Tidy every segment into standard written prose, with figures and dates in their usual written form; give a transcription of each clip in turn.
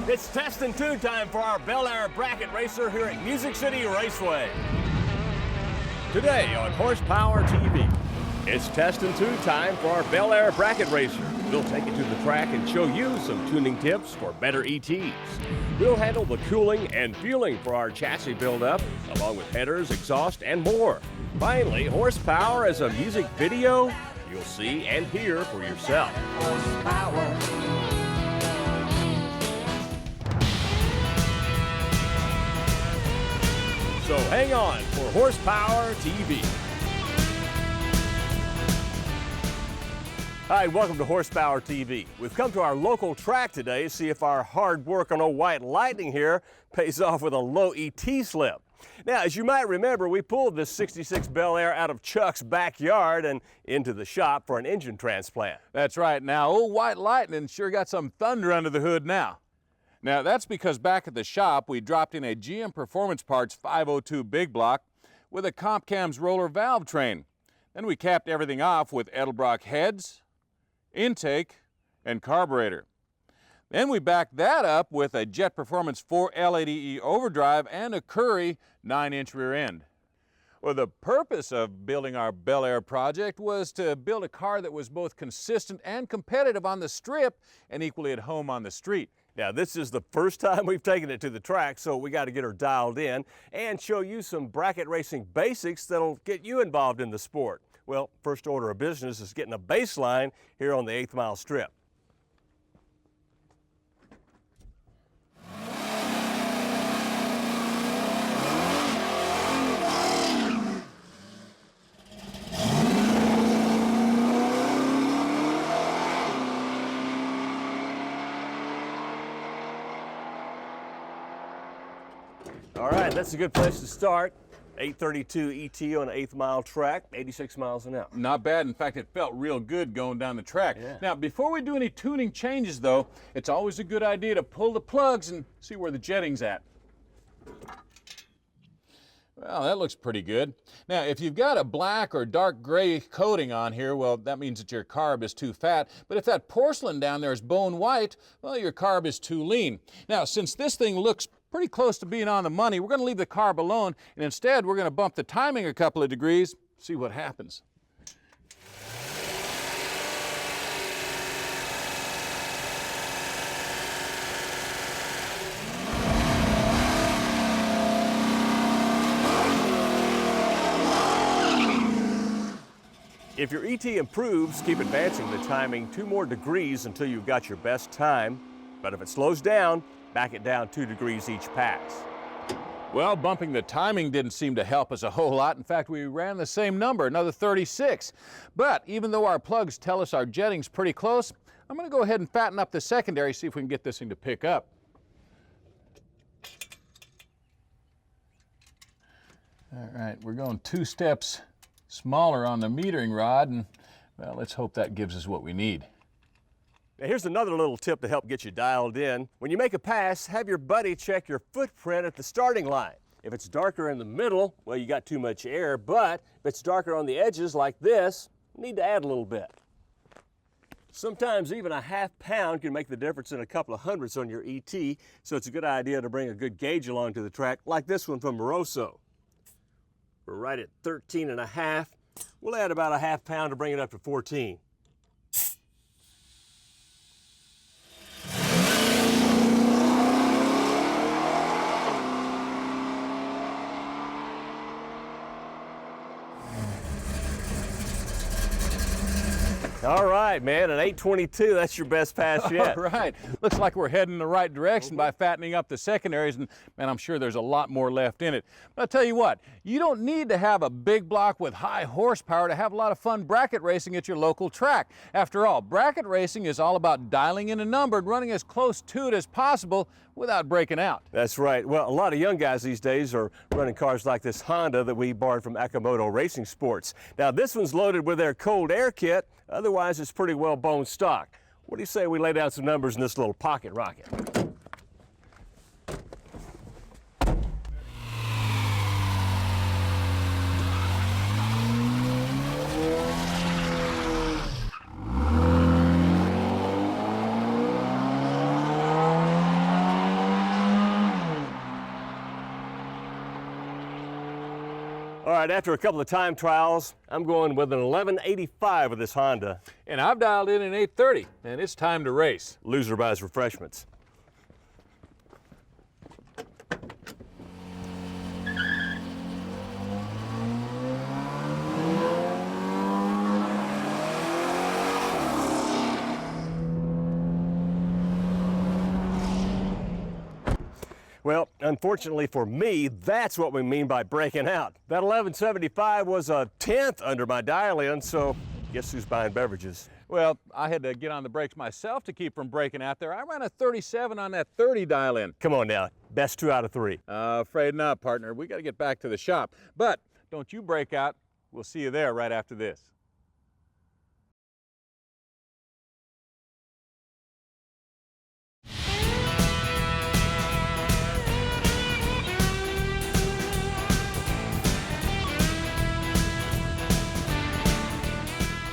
It's test and tune time for our Bel Air bracket racer here at Music City Raceway. Today on Horsepower TV, it's test and tune time for our Bel Air bracket racer. We'll take it to the track and show you some tuning tips for better ETs. We'll handle the cooling and fueling for our chassis buildup, along with headers, exhaust, and more. Finally, horsepower as a music video you'll see and hear for yourself. Horsepower. So hang on for Horsepower TV. Hi, welcome to Horsepower TV. We've come to our local track today to see if our hard work on a White Lightning here pays off with a low ET slip. Now, as you might remember, we pulled this 66 Bel Air out of Chuck's backyard and into the shop for an engine transplant. That's right. Now, old White Lightning sure got some thunder under the hood now. Now, that's because back at the shop, we dropped in a GM Performance Parts 502 big block with a Compcam's roller valve train. Then we capped everything off with Edelbrock heads, intake, and carburetor. Then we backed that up with a Jet Performance 4L80E overdrive and a Curry 9-inch rear end. Well, the purpose of building our Bel Air project was to build a car that was both consistent and competitive on the strip and equally at home on the street. Now, this is the first time we've taken it to the track, so we got to get her dialed in and show you some bracket racing basics that'll get you involved in the sport. Well, first order of business is getting a baseline here on the 8th mile strip. All right, that's a good place to start. 832 ET on an 8th mile track, 86 miles an hour. Not bad. In fact, it felt real good going down the track. Yeah. Now, before we do any tuning changes, though, it's always a good idea to pull the plugs and see where the jetting's at. Well, that looks pretty good. Now, if you've got a black or dark gray coating on here, well, that means that your carb is too fat. But if that porcelain down there is bone white, well, your carb is too lean. Now, since this thing looks pretty close to being on the money, we're going to leave the carb alone, and instead we're going to bump the timing a couple of degrees, see what happens. If your ET improves, keep advancing the timing 2 more degrees until you've got your best time. But if it slows down, back it down 2 degrees each pass. Well, bumping the timing didn't seem to help us a whole lot. In fact, we ran the same number, another 36. But even though our plugs tell us our jetting's pretty close, I'm going to go ahead and fatten up the secondary, see if we can get this thing to pick up. All right, we're going 2 steps smaller on the metering rod, and well, let's hope that gives us what we need. Now, here's another little tip to help get you dialed in. When you make a pass, have your buddy check your footprint at the starting line. If it's darker in the middle, well, you got too much air, but if it's darker on the edges like this, you need to add a little bit. Sometimes even a ½ pound can make the difference in a couple of hundredths on your ET, so it's a good idea to bring a good gauge along to the track, like this one from Moroso. We're right at 13½. We'll add about a ½ pound to bring it up to 14. All right, man, at 822, that's your best pass yet. All right, looks like we're heading in the right direction by fattening up the secondaries, and man, I'm sure there's a lot more left in it. But I'll tell you what, you don't need to have a big block with high horsepower to have a lot of fun bracket racing at your local track. After all, bracket racing is all about dialing in a number and running as close to it as possible without breaking out. That's right. Well, a lot of young guys these days are running cars like this Honda that we borrowed from Akamoto Racing Sports. Now, this one's loaded with their cold air kit. Otherwise, it's pretty well bone stock. What do you say we lay down some numbers in this little pocket rocket? All right, after a couple of time trials, I'm going with an 1185 with this Honda. And I've dialed in an 830, and it's time to race. Loser buys refreshments. Well, unfortunately for me, that's what we mean by breaking out. That 1175 was a 10th under my dial-in, so guess who's buying beverages? Well, I had to get on the brakes myself to keep from breaking out there. I ran a 37 on that 30 dial-in. Come on now, best 2 out of 3. Afraid not, partner. We got to get back to the shop. But don't you break out. We'll see you there right after this.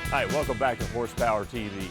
All right, welcome back to Horsepower TV.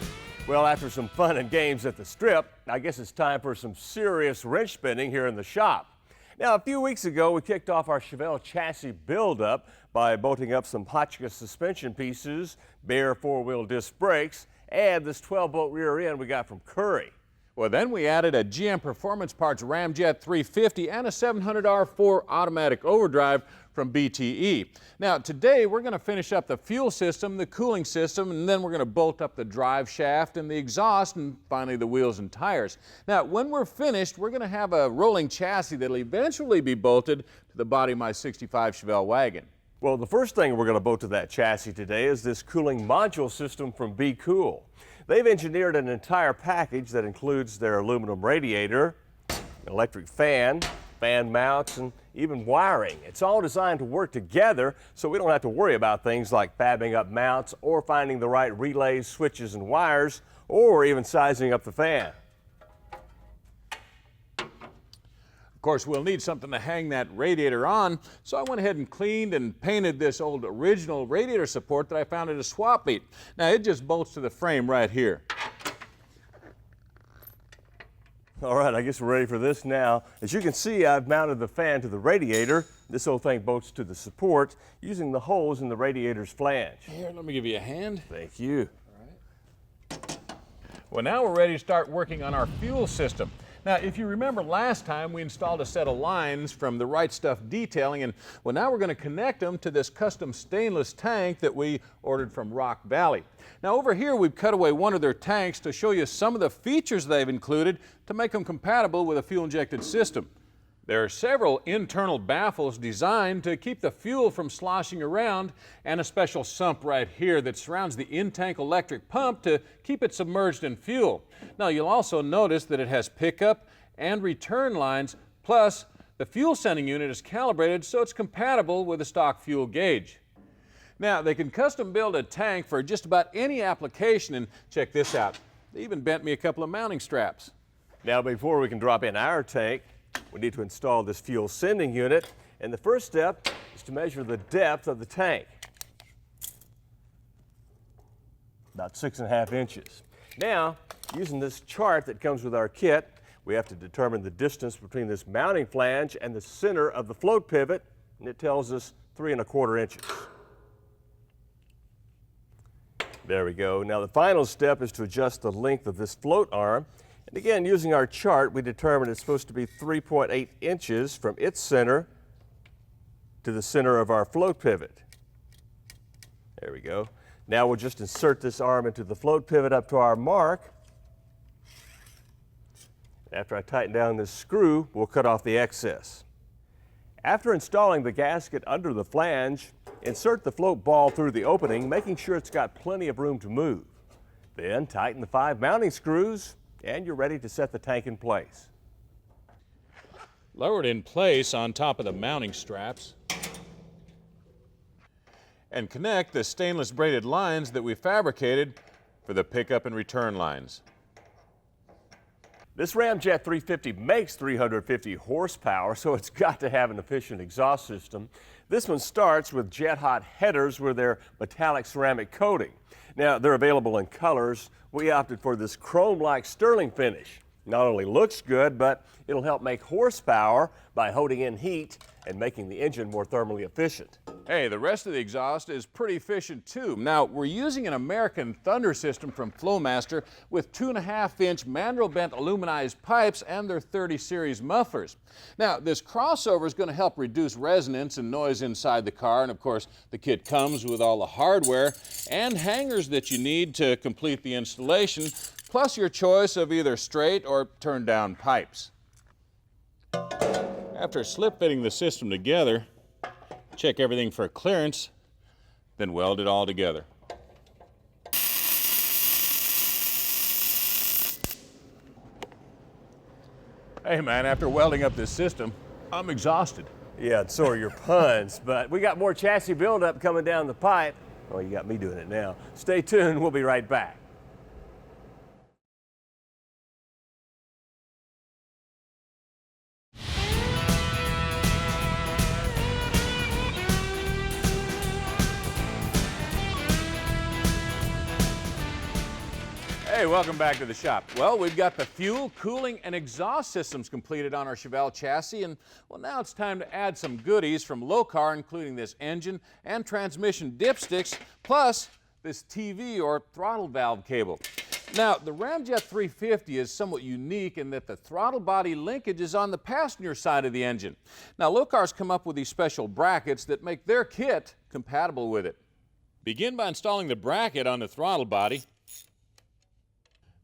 Well, after some fun and games at the strip, I guess it's time for some serious wrench spinning here in the shop. Now, a few weeks ago, we kicked off our Chevelle chassis buildup by bolting up some Hotchkiss suspension pieces, Bel Air 4-wheel disc brakes, and this 12-bolt rear end we got from Curry. Well, then we added a GM Performance Parts Ramjet 350 and a 700R4 automatic overdrive from BTE. Now, today we're going to finish up the fuel system, the cooling system, and then we're going to bolt up the drive shaft and the exhaust, and finally the wheels and tires. Now, when we're finished, we're going to have a rolling chassis that'll eventually be bolted to the body of my 65 Chevelle wagon. Well, the first thing we're going to bolt to that chassis today is this cooling module system from Be Cool. They've engineered an entire package that includes their aluminum radiator, electric fan, fan mounts, and even wiring. It's all designed to work together so we don't have to worry about things like fabbing up mounts or finding the right relays, switches, and wires, or even sizing up the fan. Of course, we'll need something to hang that radiator on, so I went ahead and cleaned and painted this old original radiator support that I found at a swap meet. Now, it just bolts to the frame right here. All right, I guess we're ready for this now. As you can see, I've mounted the fan to the radiator. This whole thing bolts to the support using the holes in the radiator's flange. Here, let me give you a hand. Thank you. All right. Well, now we're ready to start working on our fuel system. Now, if you remember last time, we installed a set of lines from the Right Stuff Detailing, and well, now we're going to connect them to this custom stainless tank that we ordered from Rock Valley. Now, over here, we've cut away one of their tanks to show you some of the features they've included to make them compatible with a fuel-injected system. There are several internal baffles designed to keep the fuel from sloshing around, and a special sump right here that surrounds the in-tank electric pump to keep it submerged in fuel. Now, you'll also notice that it has pickup and return lines, plus the fuel sending unit is calibrated so it's compatible with a stock fuel gauge. Now, they can custom build a tank for just about any application, and check this out. They even bent me a couple of mounting straps. Now, before we can drop in our tank, we need to install this fuel sending unit, and the first step is to measure the depth of the tank. About 6.5 inches. Now, using this chart that comes with our kit, we have to determine the distance between this mounting flange and the center of the float pivot, and it tells us 3¼ inches. There we go. Now the final step is to adjust the length of this float arm. And again, using our chart, we determined it's supposed to be 3.8 inches from its center to the center of our float pivot. There we go. Now we'll just insert this arm into the float pivot up to our mark. After I tighten down this screw, we'll cut off the excess. After installing the gasket under the flange, insert the float ball through the opening, making sure it's got plenty of room to move. Then tighten the 5 mounting screws, and you're ready to set the tank in place. Lower it in place on top of the mounting straps, and connect the stainless braided lines that we fabricated for the pickup and return lines. This Ramjet 350 makes 350 horsepower, so it's got to have an efficient exhaust system. This one starts with jet hot headers with their metallic ceramic coating. Now, they're available in colors. We opted for this chrome-like sterling finish. Not only looks good, but it'll help make horsepower by holding in heat and making the engine more thermally efficient. Hey, the rest of the exhaust is pretty efficient too. Now, we're using an American Thunder system from Flowmaster with 2.5-inch mandrel bent aluminized pipes and their 30 series mufflers. Now, this crossover is going to help reduce resonance and noise inside the car, and of course, the kit comes with all the hardware and hangers that you need to complete the installation, plus your choice of either straight or turned down pipes. After slip fitting the system together, check everything for clearance, then weld it all together. Hey man, after welding up this system, I'm exhausted. Yeah, and so are your puns, but we got more chassis buildup coming down the pipe. Oh, you got me doing it now. Stay tuned, we'll be right back. Hey, welcome back to the shop. Well, we've got the fuel, cooling, and exhaust systems completed on our Chevelle chassis, and well, now it's time to add some goodies from Locar, including this engine and transmission dipsticks, plus this TV or throttle valve cable. Now, the Ramjet 350 is somewhat unique in that the throttle body linkage is on the passenger side of the engine. Now, Locar's come up with these special brackets that make their kit compatible with it. Begin by installing the bracket on the throttle body.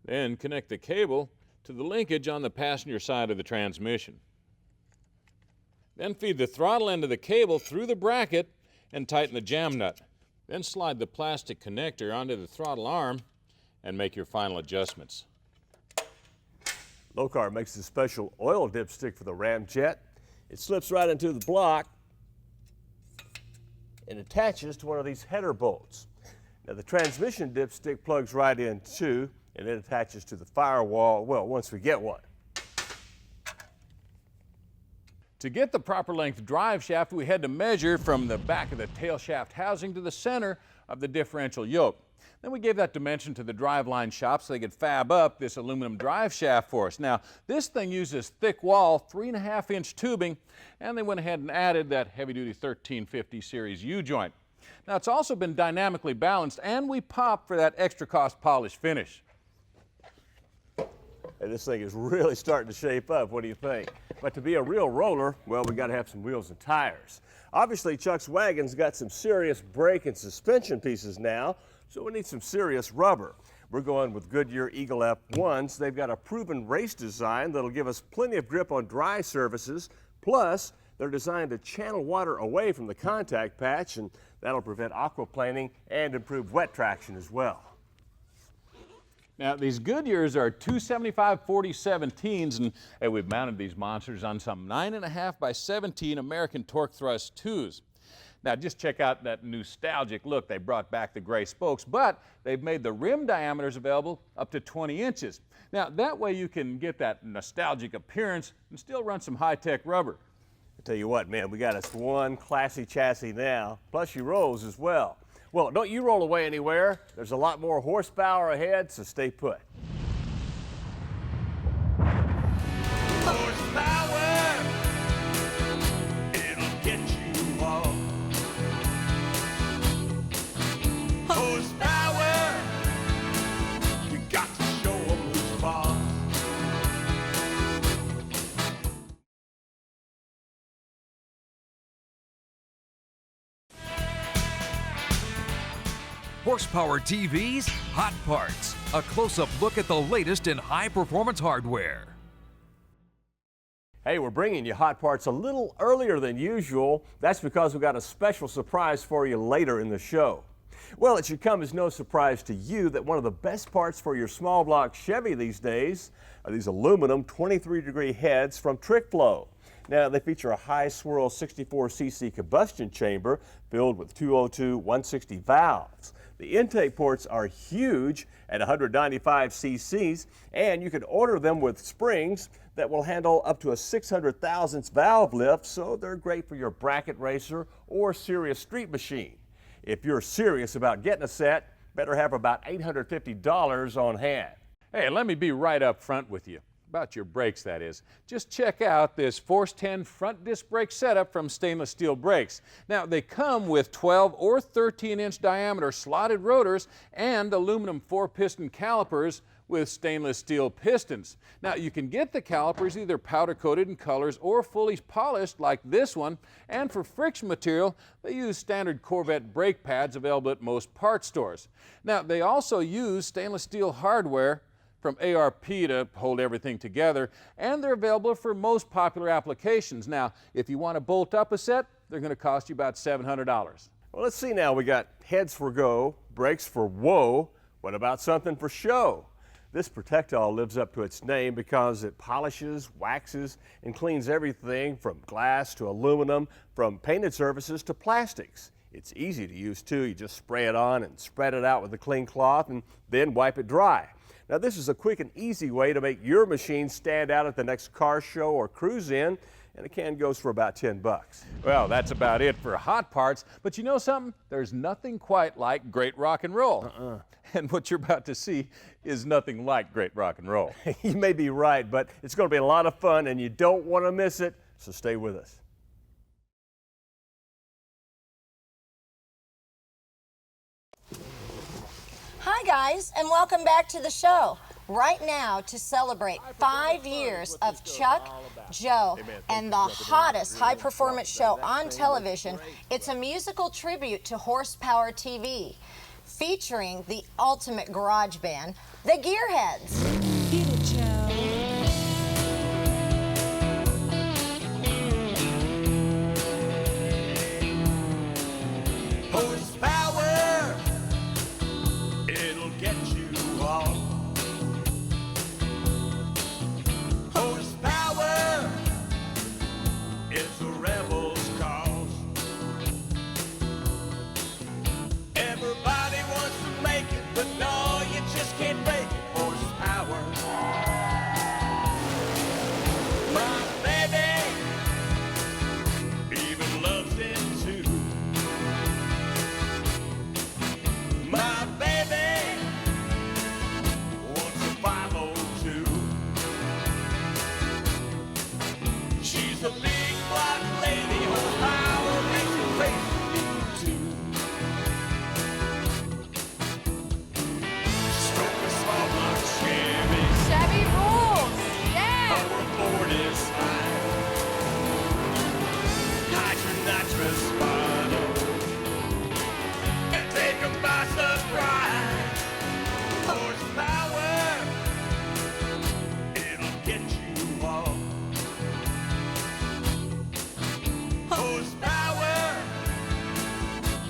Then connect the cable to the linkage on the passenger side of the transmission. Then feed the throttle end of the cable through the bracket and tighten the jam nut. Then slide the plastic connector onto the throttle arm and make your final adjustments. Locar makes a special oil dipstick for the Ramjet. It slips right into the block and attaches to one of these header bolts. Now the transmission dipstick plugs right in too, and it attaches to the firewall, well, once we get one. To get the proper length drive shaft, we had to measure from the back of the tail shaft housing to the center of the differential yoke. Then we gave that dimension to the driveline shop so they could fab up this aluminum drive shaft for us. Now, this thing uses thick wall, 3.5-inch tubing, and they went ahead and added that heavy-duty 1350 series U-joint. Now, it's also been dynamically balanced, and we popped for that extra cost polish finish. Hey, this thing is really starting to shape up. What do you think? But to be a real roller, well, we got to have some wheels and tires. Obviously, Chuck's wagon's got some serious brake and suspension pieces now, so we need some serious rubber. We're going with Goodyear Eagle F1s. They've got a proven race design that'll give us plenty of grip on dry surfaces. Plus, they're designed to channel water away from the contact patch, and that'll prevent aquaplaning and improve wet traction as well. Now, these Goodyears are 275/40/17s, and hey, we've mounted these monsters on some 9.5 by 17 American Torque Thrust 2s. Now, just check out that nostalgic look. They brought back the gray spokes, but they've made the rim diameters available up to 20 inches. Now, that way you can get that nostalgic appearance and still run some high-tech rubber. I tell you what, man, we got us one classy chassis now, plus she rolls as well. Well, don't you roll away anywhere. There's a lot more horsepower ahead, so stay put. Horsepower, it'll get you all. Horsepower, you got to show 'em who's boss. Horsepower TV's Hot Parts, a close-up look at the latest in high-performance hardware. Hey, we're bringing you hot parts a little earlier than usual. That's because we've got a special surprise for you later in the show. Well, it should come as no surprise to you that one of the best parts for your small block Chevy these days are these aluminum 23-degree heads from TrickFlow. Now, they feature a high-swirl 64cc combustion chamber filled with 202 160 valves. The intake ports are huge at 195 cc's, and you can order them with springs that will handle up to a 600 thousandths valve lift, so they're great for your bracket racer or serious street machine. If you're serious about getting a set, better have about $850 on hand. Hey, let me be right up front with you. about your brakes, that is. Just check out this Force 10 front disc brake setup from Stainless Steel Brakes. Now, they come with 12 or 13-inch diameter slotted rotors and aluminum 4-piston calipers with stainless steel pistons. Now, you can get the calipers either powder-coated in colors or fully polished like this one, and for friction material, they use standard Corvette brake pads available at most parts stores. Now, they also use stainless steel hardware from ARP to hold everything together, and they're available for most popular applications. Now, if you want to bolt up a set, they're going to cost you about $700. Well, let's see now. We got heads for go, brakes for whoa. What about something for show? This Protect-All lives up to its name because it polishes, waxes, and cleans everything from glass to aluminum, from painted surfaces to plastics. It's easy to use too. You just spray it on and spread it out with a clean cloth and then wipe it dry. Now, this is a quick and easy way to make your machine stand out at the next car show or cruise in, and a can goes for about 10 bucks. Well, that's about it for hot parts, but you know something? There's nothing quite like great rock and roll. And what you're about to see is nothing like great rock and roll. You may be right, but it's going to be a lot of fun, and you don't want to miss it, so stay with us. Hi guys, and welcome back to the show. Right now, to celebrate 5 years of Chuck, Joe, and the hottest high-performance show on television, it's a musical tribute to Horsepower TV, featuring the ultimate garage band, the Gearheads. Get it, Joe. Horsepower, it'll get you off. Horsepower, it's a rebel's cause. Everybody wants to make it, but no, you just can't make it. Horsepower. My baby even loves it too. My baby wants a 502. She's a big black lady, horsepower makes her crazy too. Stroke a small block Chevy, Chevy rules. Yeah. our Ford is fine. Hydro nitrous bottle and take 'em by surprise. Horsepower, it'll get you off. Horsepower,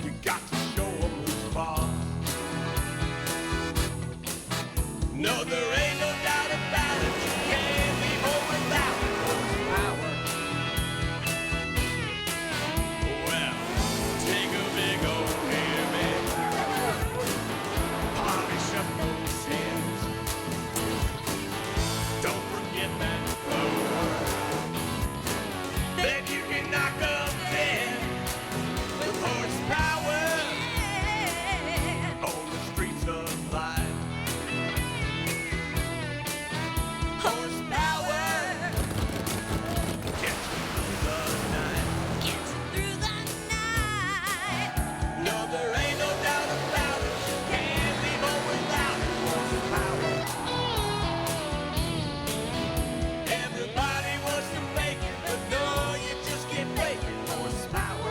you got to show 'em who's boss. No, there ain't no doubt about it. You can't leave home without horsepower. Well, take a big old hammer, polish up those hands. Don't forget that blower. Then you can knock 'em dead with horsepower on the streets of life. Horsepower gets you through the night. Gets through the night. No, there ain't no doubt about it. You can't leave home without horsepower. Everybody wants to make it, but no, you just can't make it. Horsepower.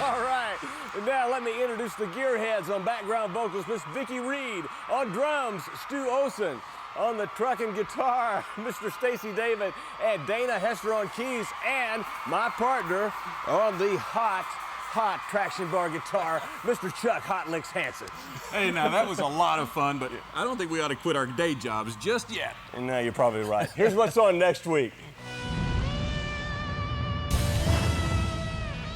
All right, and now let me introduce the Gearheads. On background vocals, Miss Vicki Reed. On drums, Stu Olson. On the truck and guitar, Mr. Stacy David and Dana Hester on keys. And my partner on the hot traction bar guitar, Mr. Chuck Hot Licks Hansen. Hey, now that was a lot of fun, but I don't think we ought to quit our day jobs just yet. And now you're probably right. Here's what's on next week.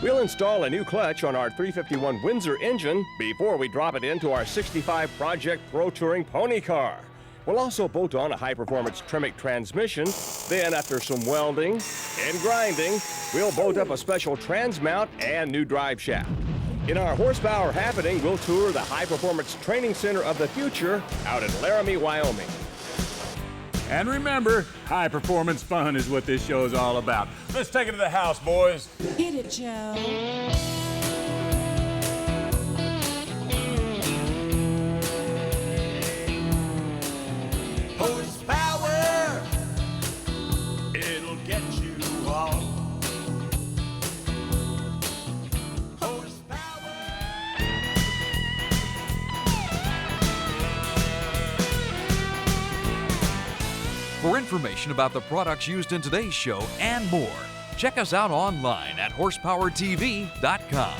We'll install a new clutch on our 351 Windsor engine before we drop it into our 65 Project Pro Touring pony car. We'll also bolt on a high-performance Tremec transmission. Then, after some welding and grinding, we'll bolt up a special trans mount and new drive shaft. In our horsepower happening, we'll tour the high-performance training center of the future out in Laramie, Wyoming. And remember, high performance fun is what this show is all about. Let's take it to the house, boys. Hit it, Joe. Horsepower, it'll get you all. Horsepower. For information about the products used in today's show and more, check us out online at horsepowertv.com.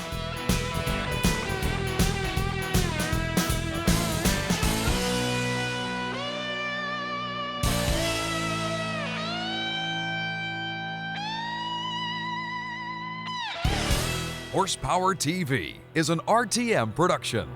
Horsepower TV is an RTM production.